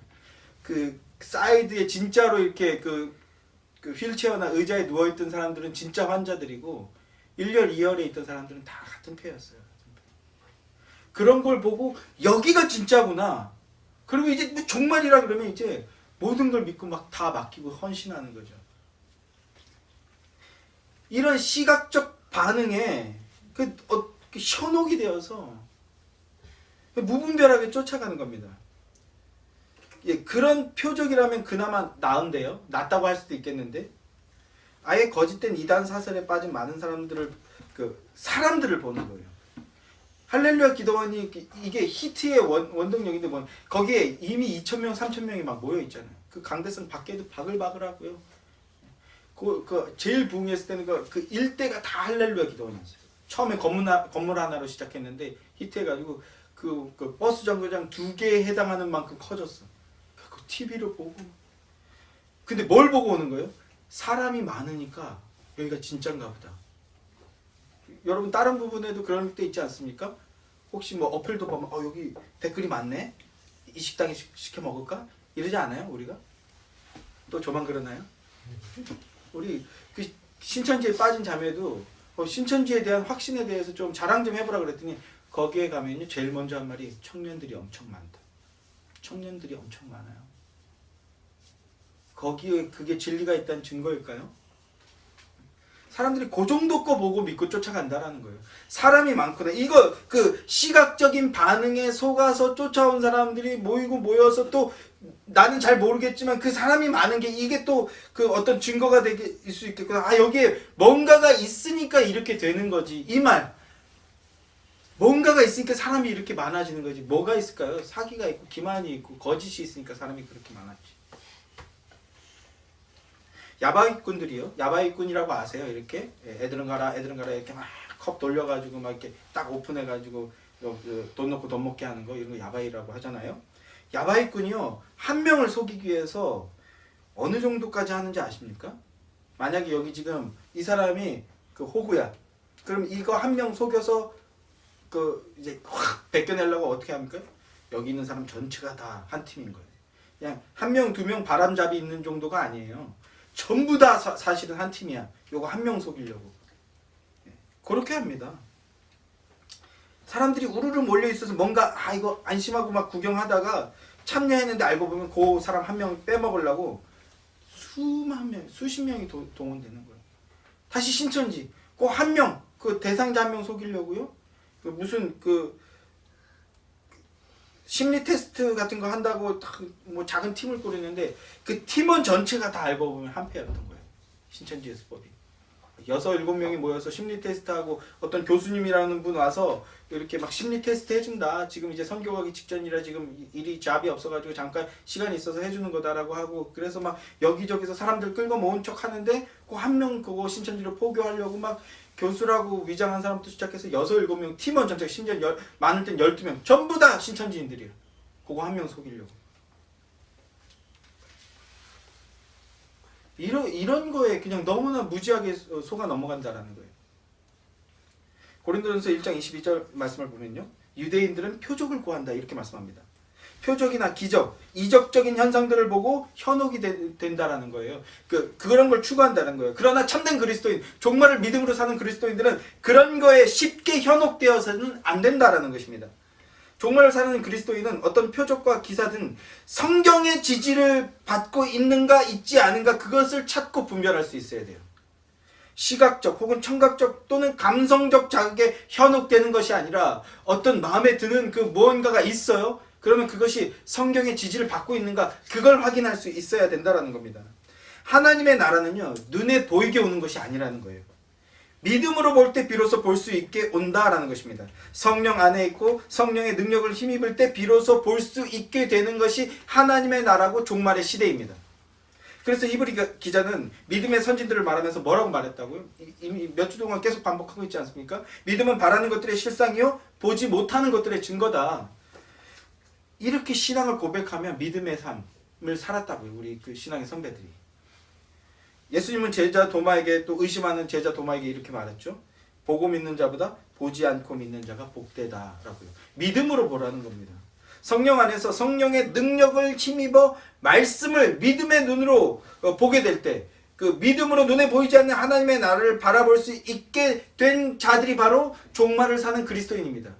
사이드에 진짜로 이렇게 그 휠체어나 의자에 누워있던 사람들은 진짜 환자들이고, 1열, 2열에 있던 사람들은 다 같은 패였어요. 그런 걸 보고 여기가 진짜구나. 그리고 이제 뭐 종말이라 그러면 이제 모든 걸 믿고 막 다 맡기고 헌신하는 거죠. 이런 시각적 반응에 그 현혹이 되어서 무분별하게 쫓아가는 겁니다. 예, 그런 표적이라면 그나마 나은데요. 낫다고 할 수도 있겠는데 아예 거짓된 이단 사설에 빠진 많은 사람들을 사람들을 보는 거예요. 할렐루야 기도원이 이게 히트의 원동력인데 뭐 거기에 이미 2,000명, 3,000명이 막 모여 있잖아요. 그 강대성 밖에도 바글바글하고요. 제일 부흥했을 때는 그 일대가 다 할렐루야 기도원이었어요. 처음에 건물 하나로 시작했는데 히트해가지고 그 버스 정거장 2개에 해당하는 만큼 커졌어. 그 TV를 보고. 근데 뭘 보고 오는 거예요? 사람이 많으니까 여기가 진짠가 보다. 여러분 다른 부분에도 그런 때 있지 않습니까? 혹시 뭐 어플도 보면 여기 댓글이 많네? 이 식당에 시켜 먹을까? 이러지 않아요 우리가? 또 저만 그러나요? 우리 그 신천지에 빠진 자매도 신천지에 대한 확신에 대해서 좀 자랑 좀 해보라 그랬더니 거기에 가면요 제일 먼저 한 말이 청년들이 엄청 많다. 청년들이 엄청 많아요. 거기에 그게 진리가 있다는 증거일까요? 사람들이 그 정도 거 보고 믿고 쫓아간다라는 거예요. 사람이 많구나. 이거 그 시각적인 반응에 속아서 쫓아온 사람들이 모여서 또 나는 잘 모르겠지만 그 사람이 많은 게 이게 또 그 어떤 증거가 될 수 있겠구나. 여기에 뭔가가 있으니까 이렇게 되는 거지. 이 말. 뭔가가 있으니까 사람이 이렇게 많아지는 거지. 뭐가 있을까요? 사기가 있고 기만이 있고 거짓이 있으니까 사람이 그렇게 많았지. 야바위꾼들이요. 야바위꾼이라고 아세요? 이렇게 애들은 가라 이렇게 막 컵 돌려가지고 막 이렇게 딱 오픈해가지고 돈 넣고 돈 먹게 하는 거 이런 거 야바위라고 하잖아요. 야바위꾼이요 한 명을 속이기 위해서 어느 정도까지 하는지 아십니까? 만약에 여기 지금 이 사람이 그 호구야. 그럼 이거 한 명 속여서 이제 확 벗겨내려고 어떻게 합니까? 여기 있는 사람 전체가 다 한 팀인 거예요. 그냥 한 명, 두 명 바람잡이 있는 정도가 아니에요. 전부 다 사실은 한 팀이야. 요거 한 명 속이려고. 그렇게 합니다. 사람들이 우르르 몰려 있어서 뭔가 이거 안심하고 막 구경하다가 참여했는데 알고 보면 그 사람 한 명 빼먹으려고 수십 명이 동원되는 거예요. 다시 신천지 그 한 명, 그 대상자 한 명 속이려고요. 무슨 심리 테스트 같은 거 한다고 뭐 작은 팀을 꾸리는데 그 팀원 전체가 다 알고 보면 한패였던 거예요. 신천지 예수법이. 6, 7명이 모여서 심리 테스트하고 어떤 교수님이라는 분 와서 이렇게 막 심리 테스트 해준다. 지금 이제 선교 가기 직전이라 지금 일이 잡이 없어가지고 잠깐 시간이 있어서 해주는 거다라고 하고 그래서 막 여기저기서 사람들 끌고 모은 척 하는데 그 한 명 그거 신천지로 포교하려고 막 교수라고 위장한 사람부터 시작해서 6, 7명 팀원 전체 심지어 많을 땐 12명 전부 다 신천지인들이에요. 그거 한 명 속이려고. 이런 거에 그냥 너무나 무지하게 속아 넘어간다라는 거예요. 고린도전서 1장 22절 말씀을 보면요. 유대인들은 표적을 구한다 이렇게 말씀합니다. 표적이나 기적, 이적적인 현상들을 보고 현혹이 된다라는 거예요. 그런 걸 추구한다는 거예요. 그러나 참된 그리스도인, 종말을 믿음으로 사는 그리스도인들은 그런 거에 쉽게 현혹되어서는 안 된다라는 것입니다. 종말을 사는 그리스도인은 어떤 표적과 기사 등 성경의 지지를 받고 있는가 있지 않은가 그것을 찾고 분별할 수 있어야 돼요. 시각적 혹은 청각적 또는 감성적 자극에 현혹되는 것이 아니라 어떤 마음에 드는 그 무언가가 있어요. 그러면 그것이 성경의 지지를 받고 있는가 그걸 확인할 수 있어야 된다는 겁니다. 하나님의 나라는요 눈에 보이게 오는 것이 아니라는 거예요. 믿음으로 볼 때 비로소 볼 수 있게 온다라는 것입니다. 성령 안에 있고 성령의 능력을 힘입을 때 비로소 볼 수 있게 되는 것이 하나님의 나라고 종말의 시대입니다. 그래서 히브리 기자는 믿음의 선진들을 말하면서 뭐라고 말했다고요? 이미 몇 주 동안 계속 반복하고 있지 않습니까? 믿음은 바라는 것들의 실상이요 보지 못하는 것들의 증거다. 이렇게 신앙을 고백하면 믿음의 삶을 살았다고요. 우리 그 신앙의 선배들이. 예수님은 제자 도마에게 또 의심하는 제자 도마에게 이렇게 말했죠. 보고 믿는 자보다 보지 않고 믿는 자가 복되다라고요. 믿음으로 보라는 겁니다. 성령 안에서 성령의 능력을 힘입어 말씀을 믿음의 눈으로 보게 될 때 그 믿음으로 눈에 보이지 않는 하나님의 나라를 바라볼 수 있게 된 자들이 바로 종말을 사는 그리스도인입니다.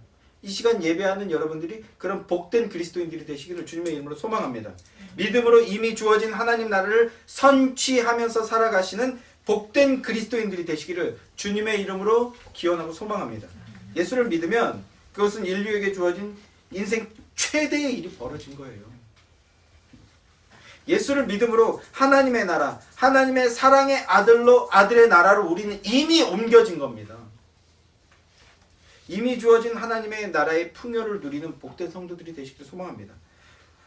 이 시간 예배하는 여러분들이 그런 복된 그리스도인들이 되시기를 주님의 이름으로 소망합니다. 믿음으로 이미 주어진 하나님 나라를 선취하면서 살아가시는 복된 그리스도인들이 되시기를 주님의 이름으로 기원하고 소망합니다. 예수를 믿으면 그것은 인류에게 주어진 인생 최대의 일이 벌어진 거예요. 예수를 믿음으로 하나님의 나라, 하나님의 사랑의 아들의 나라로 우리는 이미 옮겨진 겁니다. 이미 주어진 하나님의 나라의 풍요를 누리는 복된 성도들이 되시기를 소망합니다.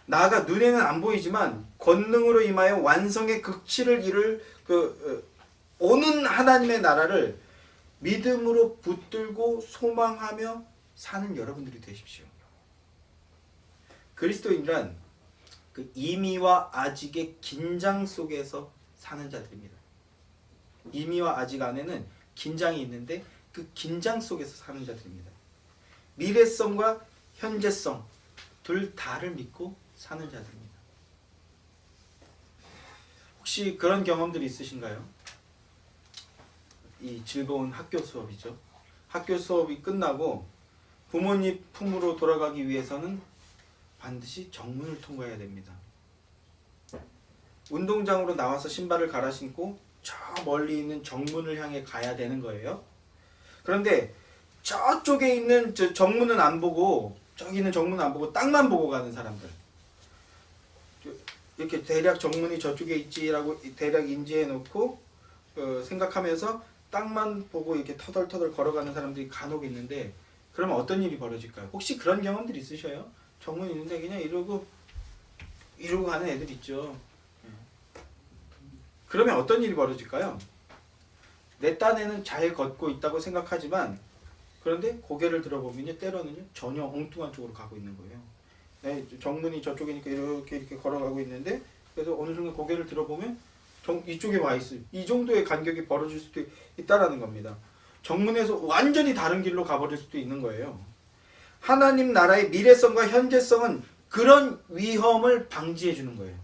나아가 눈에는 안 보이지만 권능으로 임하여 완성의 극치를 이룰 오는 하나님의 나라를 믿음으로 붙들고 소망하며 사는 여러분들이 되십시오. 그리스도인이란 그 이미와 아직의 긴장 속에서 사는 자들입니다. 이미와 아직 안에는 긴장이 있는데 그 긴장 속에서 사는 자들입니다. 미래성과 현재성 둘 다를 믿고 사는 자들입니다. 혹시 그런 경험들이 있으신가요? 이 즐거운 학교 수업이죠. 학교 수업이 끝나고 부모님 품으로 돌아가기 위해서는 반드시 정문을 통과해야 됩니다. 운동장으로 나와서 신발을 갈아 신고 저 멀리 있는 정문을 향해 가야 되는 거예요. 그런데 저쪽에 있는 저 정문은 안 보고, 저기 있는 정문은 안 보고 땅만 보고 가는 사람들, 이렇게 대략 정문이 저쪽에 있지라고 대략 인지해 놓고 생각하면서 땅만 보고 이렇게 터덜터덜 걸어가는 사람들이 간혹 있는데, 그러면 어떤 일이 벌어질까요? 혹시 그런 경험들 있으셔요? 정문이 있는데 그냥 이러고 가는 애들 있죠. 그러면 어떤 일이 벌어질까요? 내 딴에는 잘 걷고 있다고 생각하지만, 그런데 고개를 들어보면요, 때로는요 전혀 엉뚱한 쪽으로 가고 있는 거예요. 네, 정문이 저쪽이니까 이렇게 걸어가고 있는데, 그래서 어느 순간 고개를 들어보면 이쪽에 와 있어요. 이 정도의 간격이 벌어질 수도 있다라는 겁니다. 정문에서 완전히 다른 길로 가버릴 수도 있는 거예요. 하나님 나라의 미래성과 현재성은 그런 위험을 방지해 주는 거예요.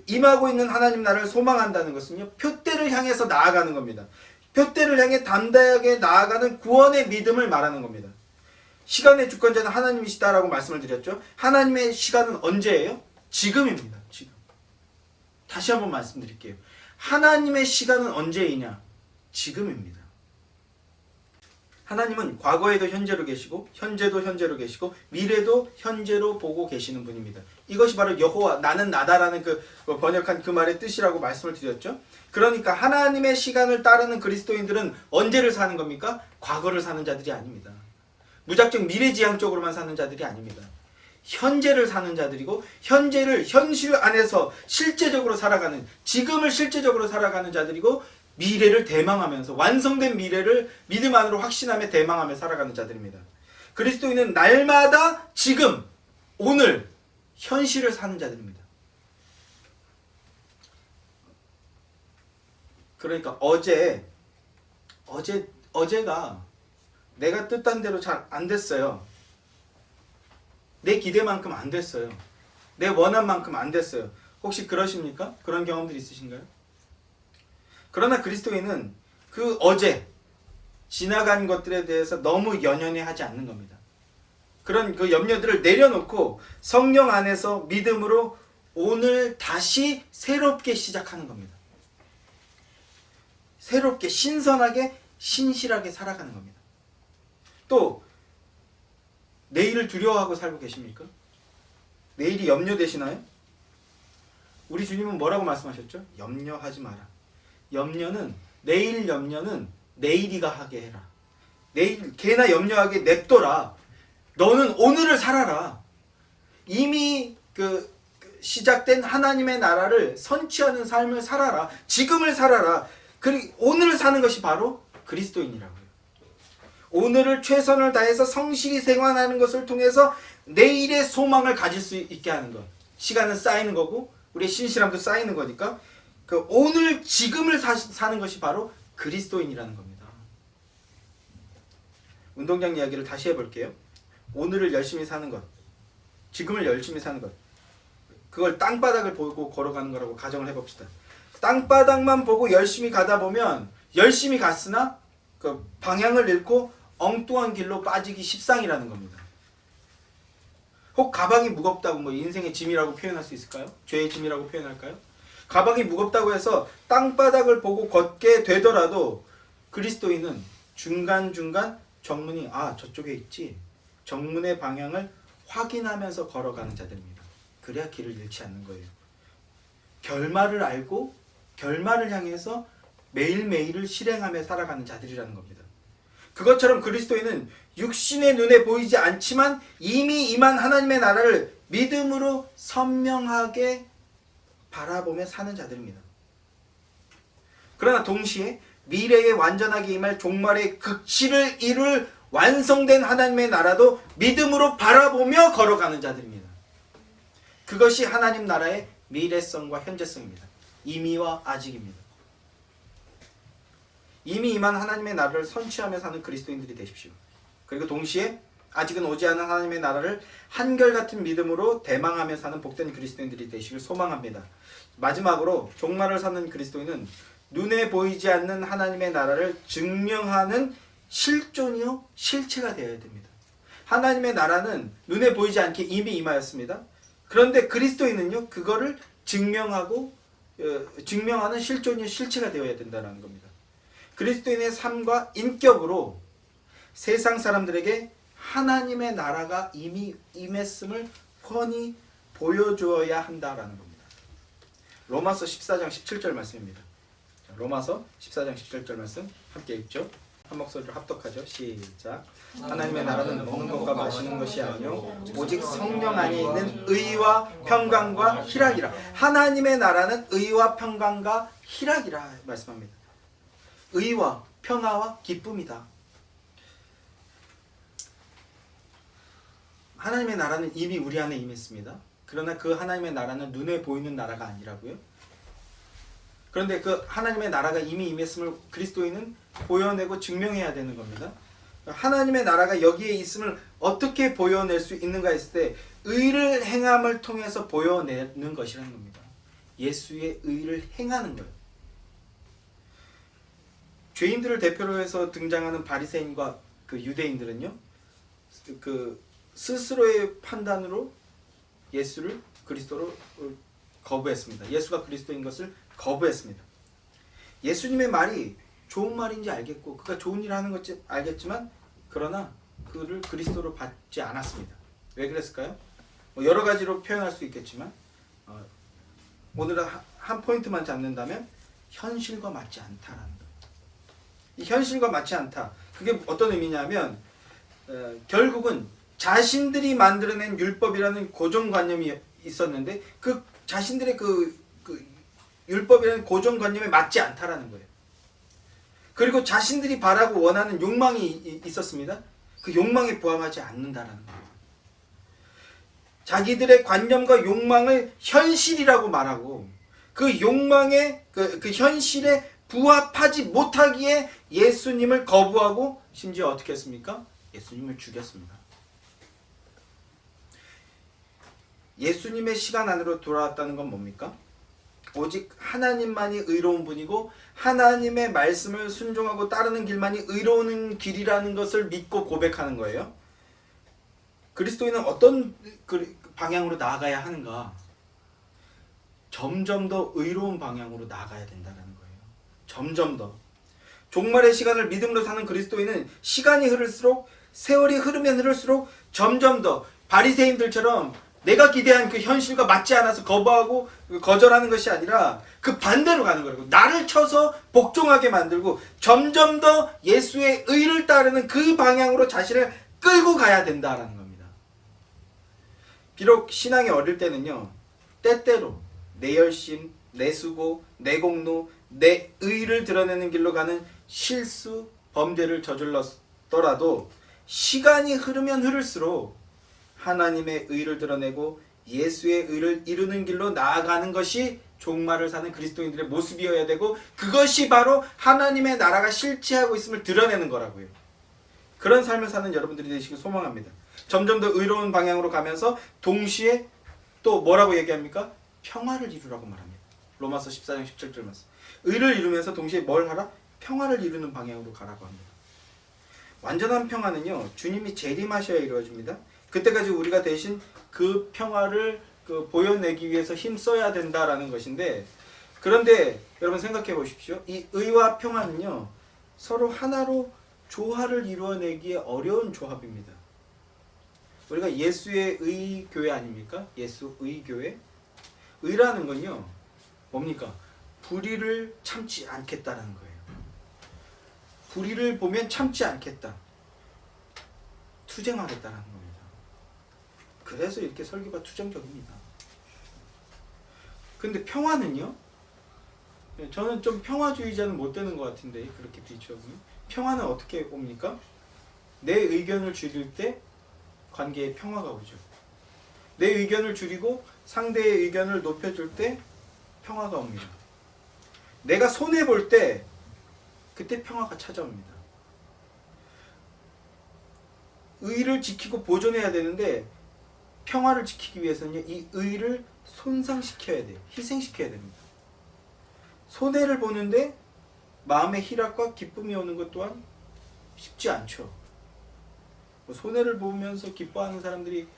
임하고 있는 하나님 나라를 소망한다는 것은요, 표대를 향해서 나아가는 겁니다. 표대를 향해 담대하게 나아가는 구원의 믿음을 말하는 겁니다. 시간의 주권자는 하나님이시다라고 말씀을 드렸죠. 하나님의 시간은 언제예요? 지금입니다. 지금. 다시 한번 말씀드릴게요. 하나님의 시간은 언제이냐? 지금입니다. 하나님은 과거에도 현재로 계시고, 현재도 현재로 계시고, 미래도 현재로 보고 계시는 분입니다. 이것이 바로 여호와, 나는 나다라는 그 번역한 그 말의 뜻이라고 말씀을 드렸죠. 그러니까 하나님의 시간을 따르는 그리스도인들은 언제를 사는 겁니까? 과거를 사는 자들이 아닙니다. 무작정 미래지향적으로만 사는 자들이 아닙니다. 현재를 사는 자들이고, 현재를 현실 안에서 실제적으로 살아가는, 지금을 실제적으로 살아가는 자들이고, 미래를 대망하면서, 완성된 미래를 믿음 안으로 확신하며 대망하며 살아가는 자들입니다. 그리스도인은 날마다 지금, 오늘, 현실을 사는 자들입니다. 그러니까 어제가 내가 뜻한 대로 잘 안 됐어요. 내 기대만큼 안 됐어요. 내 원한 만큼 안 됐어요. 혹시 그러십니까? 그런 경험들이 있으신가요? 그러나 그리스도인은 그 어제 지나간 것들에 대해서 너무 연연해하지 않는 겁니다. 그런 그 염려들을 내려놓고 성령 안에서 믿음으로 오늘 다시 새롭게 시작하는 겁니다. 새롭게, 신선하게, 신실하게 살아가는 겁니다. 또 내일을 두려워하고 살고 계십니까? 내일이 염려되시나요? 우리 주님은 뭐라고 말씀하셨죠? 염려하지 마라. 내일 염려는 내일이가 하게 해라. 내일 걔나 염려하게 냅둬라. 너는 오늘을 살아라. 이미 시작된 하나님의 나라를 선취하는 삶을 살아라. 지금을 살아라. 그리고 오늘을 사는 것이 바로 그리스도인이라고요. 오늘을 최선을 다해서 성실히 생활하는 것을 통해서 내일의 소망을 가질 수 있게 하는 것. 시간은 쌓이는 거고 우리의 신실함도 쌓이는 거니까 오늘 지금을 사는 것이 바로 그리스도인이라는 겁니다. 운동장 이야기를 다시 해볼게요. 오늘을 열심히 사는 것, 지금을 열심히 사는 것, 그걸 땅바닥을 보고 걸어가는 거라고 가정을 해봅시다. 땅바닥만 보고 열심히 가다 보면 열심히 갔으나 그 방향을 잃고 엉뚱한 길로 빠지기 십상이라는 겁니다. 혹 가방이 무겁다고 뭐 인생의 짐이라고 표현할 수 있을까요? 죄의 짐이라고 표현할까요? 가방이 무겁다고 해서 땅바닥을 보고 걷게 되더라도 그리스도인은 중간중간 정문이 저쪽에 있지, 정문의 방향을 확인하면서 걸어가는 자들입니다. 그래야 길을 잃지 않는 거예요. 결말을 알고 결말을 향해서 매일매일을 실행하며 살아가는 자들이라는 겁니다. 그것처럼 그리스도인은 육신의 눈에 보이지 않지만 이미 임한 하나님의 나라를 믿음으로 선명하게 바라보며 사는 자들입니다. 그러나 동시에 미래에 완전하게 임할 종말의 극치를 이룰 완성된 하나님의 나라도 믿음으로 바라보며 걸어가는 자들입니다. 그것이 하나님 나라의 미래성과 현재성입니다. 이미와 아직입니다. 이미 임한 하나님의 나라를 선취하며 사는 그리스도인들이 되십시오. 그리고 동시에 아직은 오지 않은 하나님의 나라를 한결같은 믿음으로 대망하며 사는 복된 그리스도인들이 되시길 소망합니다. 마지막으로 종말을 사는 그리스도인은 눈에 보이지 않는 하나님의 나라를 증명하는 실존이요 실체가 되어야 됩니다. 하나님의 나라는 눈에 보이지 않게 이미 임하였습니다. 그런데 그리스도인은요 그거를 증명하는 실존이요 실체가 되어야 된다는 겁니다. 그리스도인의 삶과 인격으로 세상 사람들에게 하나님의 나라가 이미 임했음을 훤히 보여주어야 한다라는 겁니다. 로마서 14장 17절 말씀입니다. 로마서 14장 17절 말씀 함께 읽죠. 한 목소리로 합독하죠. 시작. 하나님의 나라는 먹는 것과 마시는 것이 아니요 오직 성령 안에 있는 의와 평강과 희락이라. 하나님의 나라는 의와 평강과 희락이라 말씀합니다. 의와 평화와 기쁨이다. 하나님의 나라는 이미 우리 안에 임했습니다. 그러나 그 하나님의 나라는 눈에 보이는 나라가 아니라고요. 그런데 그 하나님의 나라가 이미 임했음을 그리스도인은 보여내고 증명해야 되는 겁니다. 하나님의 나라가 여기에 있음을 어떻게 보여낼 수 있는가 했을 때 의를 행함을 통해서 보여내는 것이라는 겁니다. 예수의 의를 행하는 거예요. 죄인들을 대표로 해서 등장하는 바리새인과 그 유대인들은요, 그 스스로의 판단으로 예수를 그리스도로 거부했습니다. 예수가 그리스도인 것을 거부했습니다. 예수님의 말이 좋은 말인지 알겠고 그가 좋은 일을 하는 것인지 알겠지만 그러나 그를 그리스도로 받지 않았습니다. 왜 그랬을까요? 여러 가지로 표현할 수 있겠지만 오늘은 한 포인트만 잡는다면 현실과 맞지 않다라는 거예요. 이 현실과 맞지 않다. 그게 어떤 의미냐면 결국은 자신들이 만들어낸 율법이라는 고정관념이 있었는데 그 자신들의 그 율법이라는 고정관념에 맞지 않다라는 거예요. 그리고 자신들이 바라고 원하는 욕망이 있었습니다. 그 욕망에 부합하지 않는다라는 거예요. 자기들의 관념과 욕망을 현실이라고 말하고 그 욕망의 그 현실에 부합하지 못하기에 예수님을 거부하고 심지어 어떻게 했습니까? 예수님을 죽였습니다. 예수님의 시간 안으로 돌아왔다는 건 뭡니까? 오직 하나님만이 의로운 분이고 하나님의 말씀을 순종하고 따르는 길만이 의로운 길이라는 것을 믿고 고백하는 거예요. 그리스도인은 어떤 방향으로 나아가야 하는가? 점점 더 의로운 방향으로 나아가야 된다는 거예요. 점점 더. 종말의 시간을 믿음으로 사는 그리스도인은 시간이 흐를수록 세월이 흐르면 흐를수록 점점 더 바리새인들처럼 내가 기대한 그 현실과 맞지 않아서 거부하고 거절하는 것이 아니라 그 반대로 가는 거라고. 나를 쳐서 복종하게 만들고 점점 더 예수의 의를 따르는 그 방향으로 자신을 끌고 가야 된다라는 겁니다. 비록 신앙이 어릴 때는요, 때때로 내 열심, 내 수고, 내 공로, 내 의를 드러내는 길로 가는 실수, 범죄를 저질렀더라도 시간이 흐르면 흐를수록 하나님의 의를 드러내고 예수의 의를 이루는 길로 나아가는 것이 종말을 사는 그리스도인들의 모습이어야 되고 그것이 바로 하나님의 나라가 실체하고 있음을 드러내는 거라고요. 그런 삶을 사는 여러분들이 되시길 소망합니다. 점점 더 의로운 방향으로 가면서 동시에 또 뭐라고 얘기합니까? 평화를 이루라고 말합니다. 로마서 14장 17절 말씀. 의를 이루면서 동시에 뭘 하라? 평화를 이루는 방향으로 가라고 합니다. 완전한 평화는요, 주님이 재림하셔야 이루어집니다. 그때까지 우리가 대신 그 평화를 보여내기 위해서 힘써야 된다라는 것인데, 그런데 여러분 생각해 보십시오. 이 의와 평화는요, 서로 하나로 조화를 이루어내기에 어려운 조합입니다. 우리가 예수의 의 교회 아닙니까? 예수의 교회? 의라는 건요, 뭡니까? 불의를 참지 않겠다는 거예요. 불의를 보면 참지 않겠다. 투쟁하겠다는 겁니다. 그래서 이렇게 설교가 투쟁적입니다. 근데 평화는요? 저는 좀 평화주의자는 못 되는 것 같은데, 그렇게 비추어보면. 평화는 어떻게 옵니까? 내 의견을 줄일 때 관계에 평화가 오죠. 내 의견을 줄이고 상대의 의견을 높여줄 때 평화가 옵니다. 내가 손해볼 때 그때 평화가 찾아옵니다. 의를 지키고 보존해야 되는데, 평화를 지키기 위해서는 이 의를 손상시켜야 돼요. 희생시켜야 됩니다. 손해를 보는데 마음의 희락과 기쁨이 오는 것 또한 쉽지 않죠. 손해를 보면서 기뻐하는 사람들이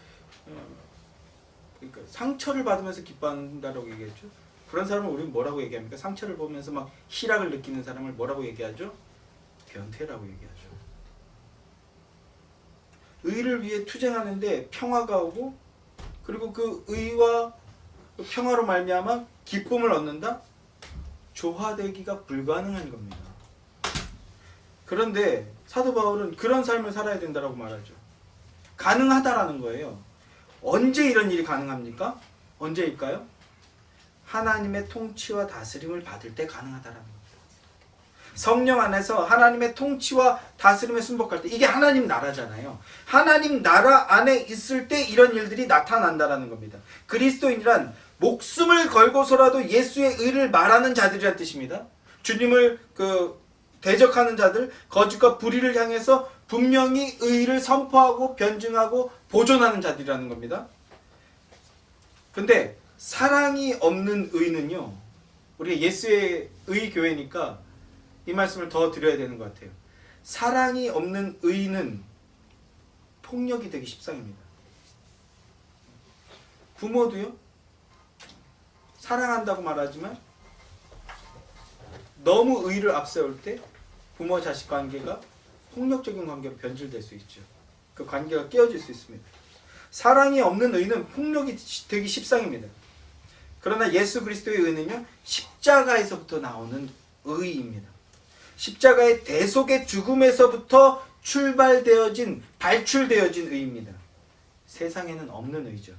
그러니까 상처를 받으면서 기뻐한다라고 얘기했죠. 그런 사람을 우리는 뭐라고 얘기합니까? 상처를 보면서 막 희락을 느끼는 사람을 뭐라고 얘기하죠? 변태라고 얘기하죠. 의를 위해 투쟁하는데 평화가 오고, 그리고 그 의와 그 평화로 말미암아 기쁨을 얻는다? 조화되기가 불가능한 겁니다. 그런데 사도 바울은 그런 삶을 살아야 된다고 말하죠. 가능하다라는 거예요. 언제 이런 일이 가능합니까? 언제일까요? 하나님의 통치와 다스림을 받을 때 가능하다라는 겁니다. 성령 안에서 하나님의 통치와 다스림에 순복할 때, 이게 하나님 나라잖아요. 하나님 나라 안에 있을 때 이런 일들이 나타난다라는 겁니다. 그리스도인이란 목숨을 걸고서라도 예수의 의를 말하는 자들이란 뜻입니다. 주님을 대적하는 자들, 거짓과 불의를 향해서 분명히 의를 선포하고 변증하고 보존하는 자들이라는 겁니다. 근데 사랑이 없는 의는요, 우리가 예수의 의 교회니까 이 말씀을 더 드려야 되는 것 같아요. 사랑이 없는 의는 폭력이 되기 십상입니다. 부모도요, 사랑한다고 말하지만 너무 의를 앞세울 때 부모 자식 관계가 폭력적인 관계로 변질될 수 있죠. 그 관계가 깨어질 수 있습니다. 사랑이 없는 의는 폭력이 되기 십상입니다. 그러나 예수 그리스도의 의는요, 십자가에서부터 나오는 의입니다. 십자가의 대속의 죽음에서부터 발출되어진 의입니다. 세상에는 없는 의죠.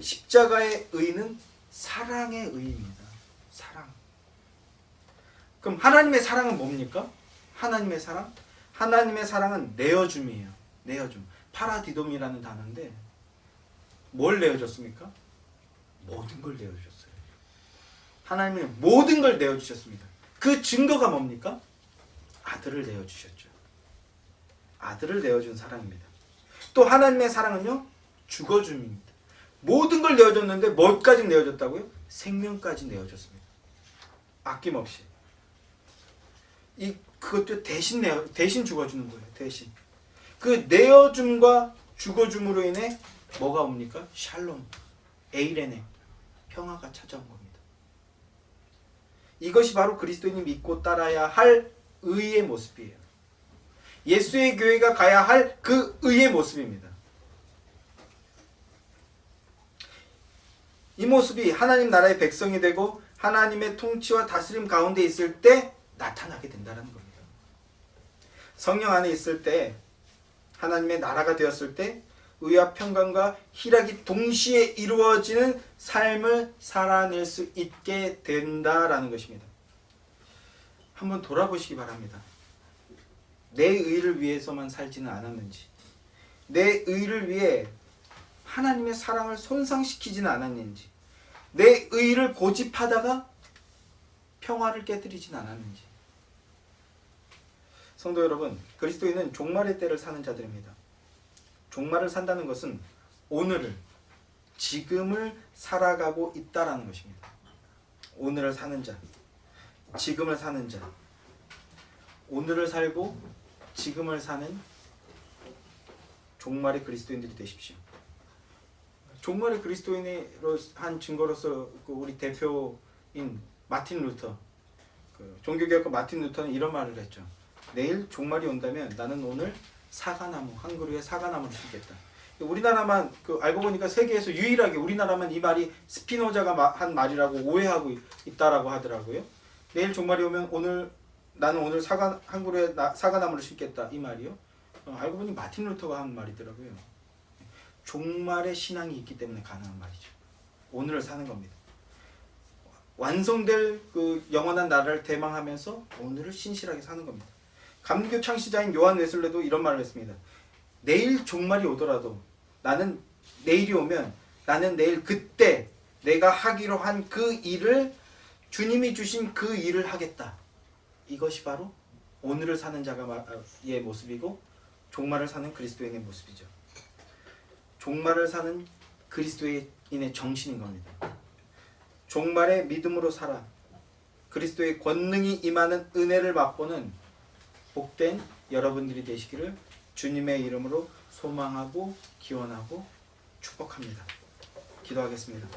십자가의 의는 사랑의 의입니다. 사랑. 그럼 하나님의 사랑은 뭡니까? 하나님의 사랑? 하나님의 사랑은 내어줌이에요. 내어줌. 파라디돔이라는 단어인데, 뭘 내어줬습니까? 모든 걸 내어주셨어요. 하나님은 모든 걸 내어주셨습니다. 그 증거가 뭡니까? 아들을 내어주셨죠. 아들을 내어준 사랑입니다. 또 하나님의 사랑은요, 죽어줌입니다. 모든 걸 내어줬는데 뭘까지 내어줬다고요? 생명까지 내어줬습니다. 아낌없이. 그것도 대신 죽어주는 거예요. 대신. 그 내어줌과 죽어줌으로 인해 뭐가 옵니까? 샬롬, 에이레네, 평화가 찾아온 겁니다. 이것이 바로 그리스도인이 믿고 따라야 할 의의 모습이에요. 예수의 교회가 가야 할 그 의의 모습입니다. 이 모습이 하나님 나라의 백성이 되고 하나님의 통치와 다스림 가운데 있을 때 나타나게 된다는 겁니다. 성령 안에 있을 때, 하나님의 나라가 되었을 때 의와 평강과 희락이 동시에 이루어지는 삶을 살아낼 수 있게 된다라는 것입니다. 한번 돌아보시기 바랍니다. 내 의를 위해서만 살지는 않았는지, 내 의를 위해 하나님의 사랑을 손상시키지는 않았는지, 내 의를 고집하다가 평화를 깨뜨리지는 않았는지. 성도 여러분, 그리스도인은 종말의 때를 사는 자들입니다. 종말을 산다는 것은 오늘을, 지금을 살아가고 있다라는 것입니다. 오늘을 사는 자, 지금을 사는 자, 오늘을 살고 지금을 사는 종말의 그리스도인들이 되십시오. 종말의 그리스도인으로 한 증거로서 우리 대표인 마틴 루터, 종교개혁가 마틴 루터는 이런 말을 했죠. 내일 종말이 온다면 나는 오늘 사과나무, 한 그루의 사과나무를 심겠다. 우리나라만 알고 보니까 세계에서 유일하게 우리나라만 이 말이 스피노자가 한 말이라고 오해하고 있다라고 하더라고요. 내일 종말이 오면 나는 오늘 한 그루의 사과나무를 심겠다, 이 말이요. 알고 보니 마틴 루터가 한 말이더라고요. 종말의 신앙이 있기 때문에 가능한 말이죠. 오늘을 사는 겁니다. 완성될 영원한 나라를 대망하면서 오늘을 신실하게 사는 겁니다. 감리교 창시자인 요한 웨슬레도 이런 말을 했습니다. 내일 종말이 오더라도 나는 내일이 오면 나는 내일 그때 내가 하기로 한 그 일을, 주님이 주신 그 일을 하겠다. 이것이 바로 오늘을 사는 자의 모습이고 종말을 사는 그리스도인의 모습이죠. 종말을 사는 그리스도인의 정신인 겁니다. 종말의 믿음으로 살아 그리스도의 권능이 임하는 은혜를 맛보는 복된 여러분들이 되시기를 주님의 이름으로 소망하고 기원하고 축복합니다. 기도하겠습니다.